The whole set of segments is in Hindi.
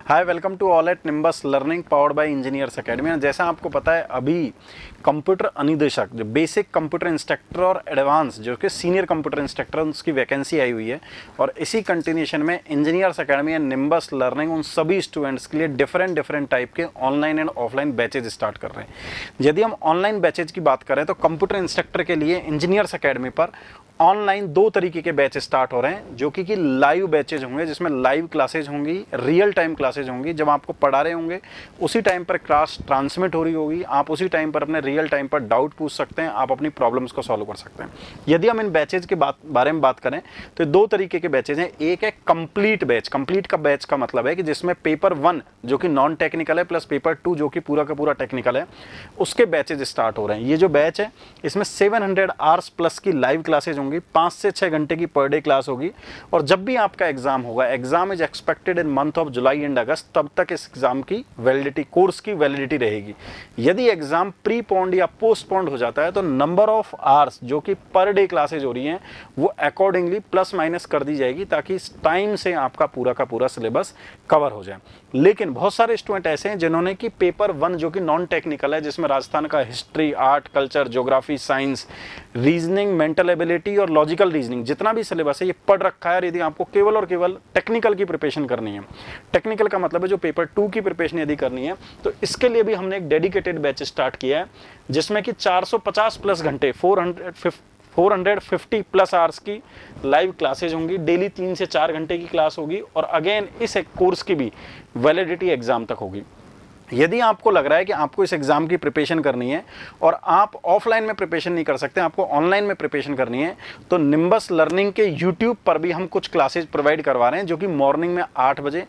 Hi, welcome to all at Nimbus learning powered by engineers academy. जैसा आपको पता है, अभी कंप्यूटर अनुदेशक जो बेसिक कंप्यूटर इंस्ट्रक्टर और एडवांस जो कि सीनियर कंप्यूटर इंस्ट्रक्टर, उसकी वैकेंसी आई हुई है। और इसी कंटिन्यूशन में engineers academy and Nimbus learning उन सभी स्टूडेंट्स के लिए डिफरेंट टाइप के online and offline batches start कर रहे हैं। यदि हम ऑनलाइन बैचेज की बात करें तो कंप्यूटर इंस्ट्रक्टर के लिए इंजीनियर्स एकेडमी पर ऑनलाइन 2 तरीके के बैचेज स्टार्ट हो रहे हैं, जो कि लाइव बैचेज होंगे, जिसमें लाइव क्लासेज होंगी, रियल टाइम क्लासेज होंगी। जब आपको पढ़ा रहे होंगे उसी टाइम पर क्लास ट्रांसमिट हो रही होगी, आप उसी टाइम पर अपने रियल टाइम पर डाउट पूछ सकते हैं, आप अपनी प्रॉब्लम्स को सॉल्व कर सकते हैं। यदि हम इन बैचेज के बारे में बात करें तो 2 तरीके के बैचेज हैं। एक है कंप्लीट बैच। कंप्लीट का बैच का मतलब है कि जिसमें पेपर 1 जो कि नॉन टेक्निकल है प्लस पेपर 2 जो कि पूरा का पूरा टेक्निकल है, उसके बैचेज स्टार्ट हो रहे हैं। ये जो बैच है इसमें 700 आवर्स प्लस की लाइव क्लासेज होंगी, 5 से 6 घंटे की पर डे क्लास होगी। और जब भी आपका एग्जाम होगा, exam is expected in month of July and August, तब तक इस एग्जाम की वैलिडिटी, कोर्स की वैलिडिटी रहेगी। यदि एग्जाम प्रीपोन्ड या पोस्टपोन्ड हो जाता है तो नंबर ऑफ आवर्स जो कि पर डे क्लासेज हो रही हैं वो अकॉर्डिंगली प्लस माइनस कर दी जाएगी, ताकि इस टाइम से आपका पूरा का पूरा सिलेबस कवर हो जाए। लेकिन बहुत सारे स्टूडेंट ऐसे हैं जिन्होंने कि पेपर 1 जो कि नॉन टेक्निकल है, जिसमें राजस्थान का history, art, culture, geography, science, reasoning, mental ability और लॉजिकल रीजनिंग, जितना भी सिलेबस है ये पढ़ रखा है। और यदि आपको केवल और केवल टेक्निकल की प्रिपरेशन करनी है, टेक्निकल का मतलब है जो पेपर 2 की प्रिपरेशन यदि करनी है, तो इसके लिए भी हमने एक डेडिकेटेड बैच स्टार्ट किया है, जिसमें कि 450 प्लस घंटे, 450 प्लस आवर्स की लाइव क्लासेज होंगी। डेली 3 से 4 घंटे की क्लास होगी और अगेन इस कोर्स की भी वैलिडिटी एग्जाम तक होगी। यदि आपको लग रहा है कि आपको इस एग्जाम की प्रिपरेशन करनी है और आप ऑफलाइन में प्रिपरेशन नहीं कर सकते, आपको ऑनलाइन में प्रिपरेशन करनी है, तो निम्बस लर्निंग के यूट्यूब पर भी हम कुछ क्लासेज प्रोवाइड करवा रहे हैं, जो कि मॉर्निंग में 8 बजे,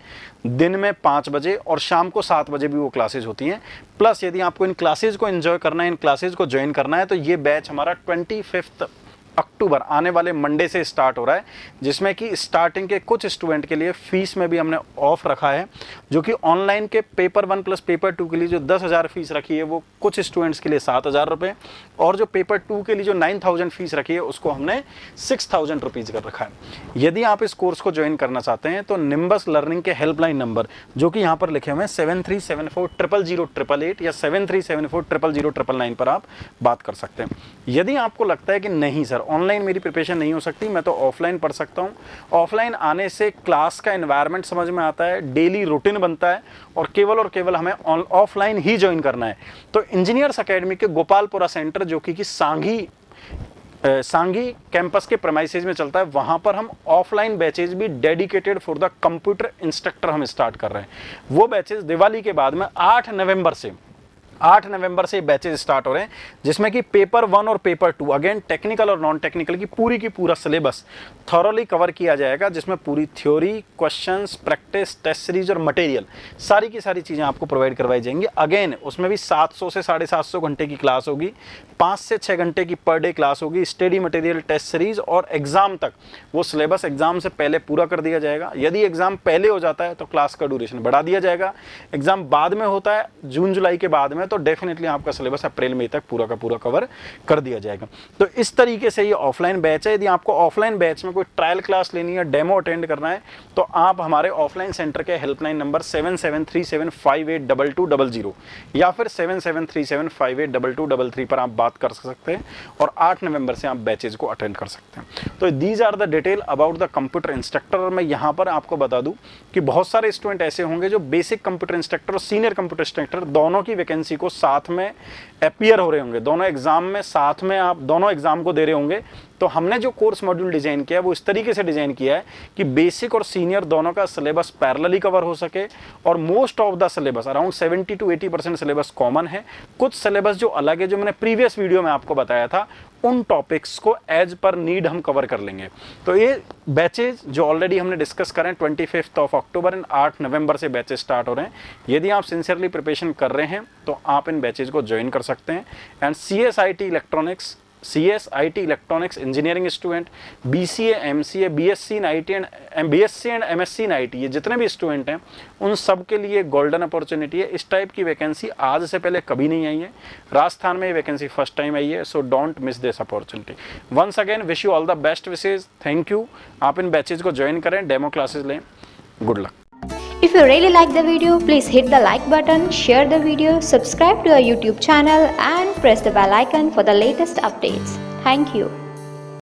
दिन में 5 बजे और शाम को 7 बजे भी वो क्लासेज होती हैं। प्लस यदि आपको इन क्लासेज को एंजॉय करना है, इन क्लासेज को ज्वाइन करना है, तो ये बैच हमारा 25 अक्टूबर आने वाले मंडे से स्टार्ट हो रहा है, जिसमें कि स्टार्टिंग के कुछ स्टूडेंट के लिए फीस में भी हमने ऑफ रखा है, जो कि ऑनलाइन के पेपर 1 प्लस पेपर 2 के लिए जो 10,000 फीस रखी है वो कुछ स्टूडेंट्स के लिए 7,000 रुपये, और जो पेपर 2 के लिए जो 9,000 फीस रखी है उसको हमने 6,000 रुपीज़ कर रखा है। यदि आप इस कोर्स को ज्वाइन करना चाहते हैं तो निम्बस लर्निंग के हेल्पलाइन नंबर जो कि यहाँ पर लिखे हुए हैं 7374000888 या 7374000999 पर आप बात कर सकते हैं। यदि आपको लगता है कि नहीं सर, ऑनलाइन मेरी प्रिपरेशन नहीं हो सकती, मैं तो ऑफलाइन पढ़ सकता हूँ, ऑफलाइन आने से क्लास का एनवायरनमेंट समझ में आता है, डेली रूटीन बनता है और केवल हमें ऑफलाइन ही ज्वाइन करना है, तो इंजीनियर्स एकेडमी के गोपालपुरा सेंटर जो कि सांगी कैंपस के प्रेमाइसेज में चलता है, वहां पर हम ऑफलाइन बैचेज भी dedicated for the computer instructor हम स्टार्ट कर रहे हैं। वो बैचेज दिवाली के बाद में 8 नवंबर से बैचेज स्टार्ट हो रहे हैं, जिसमें कि पेपर 1 और पेपर 2 अगेन टेक्निकल और नॉन टेक्निकल की पूरा सिलेबस थॉरोली कवर किया जाएगा, जिसमें पूरी theory, questions, practice, test series और मटेरियल सारी की सारी चीज़ें आपको प्रोवाइड करवाई जाएंगी। अगेन उसमें भी 700 से 750 घंटे की क्लास होगी, 5 से 6 घंटे की पर डे क्लास होगी, स्टडी मटेरियल, टेस्ट सीरीज और एग्जाम तक वो सिलेबस एग्जाम से पहले पूरा कर दिया जाएगा। यदि एग्जाम पहले हो जाता है तो क्लास का ड्यूरेशन बढ़ा दिया जाएगा, एग्जाम बाद में होता है जून जुलाई के बाद में, तो डेफिनेटली आपका सिलेबस अप्रैल मई तक पूरा का पूरा कवर कर दिया जाएगा। तो इस तरीके से ये ऑफलाइन बैच है। यदि आपको ऑफलाइन बैच में कोई ट्रायल क्लास लेनी है, डेमो अटेंड करना है, तो आप हमारे ऑफलाइन सेंटर के हेल्पलाइन नंबर 7737582200 या फिर 7737582233 पर आप बात कर सकते हैं और 8 नवंबर से आप बैचेज को अटेंड कर सकते हैं। तो these are the detail about the computer instructor. और मैं यहाँ पर आपको बता दूं कि बहुत सारे स्टूडेंट ऐसे होंगे जो बेसिक कंप्यूटर इंस्ट्रक्टर और सीनियर कंप्यूटर इंस्ट्रक्टर दोनों की वैकेंसी को साथ में अपीयर हो रहे होंगे, दोनों एग्जाम में साथ में आप दोनों एग्जाम को दे रहे होंगे। तो हमने जो कोर्स मॉड्यूल डिजाइन किया है वो इस तरीके से डिजाइन किया है कि बेसिक और सीनियर दोनों का सिलेबस पैरेलली कवर हो सके, और most of the syllabus around 70 to 80% syllabus common है। कुछ सिलेबस जो अलग है, जो मैंने प्रीवियस वीडियो में आपको बताया था, उन टॉपिक्स को एज पर नीड हम कवर कर लेंगे। तो ये बैचेज जो ऑलरेडी हमने डिस्कस करें 25 अक्टूबर एंड 8 नवंबर से बैचेज स्टार्ट हो रहे हैं। यदि आप सिंसियरली प्रिपरेशन कर रहे हैं तो आप इन बैचेज को ज्वाइन कर सकते हैं। And CS IT electronics engineering student, BCA MCA BSc in IT and MSc in IT, ये जितने भी स्टूडेंट हैं उन सब के लिए गोल्डन अपॉर्चुनिटी है। इस टाइप की वैकेंसी आज से पहले कभी नहीं आई है, राजस्थान में ये वैकेंसी फर्स्ट टाइम आई है। So don't miss this opportunity. Once again wish you all the best wishes. Thank you. आप इन बैचेज को ज्वाइन करें, डेमो क्लासेस लें। Good luck. If you really like the video, please hit the like button, share the video, subscribe to our YouTube channel and press the bell icon for the latest updates. Thank you.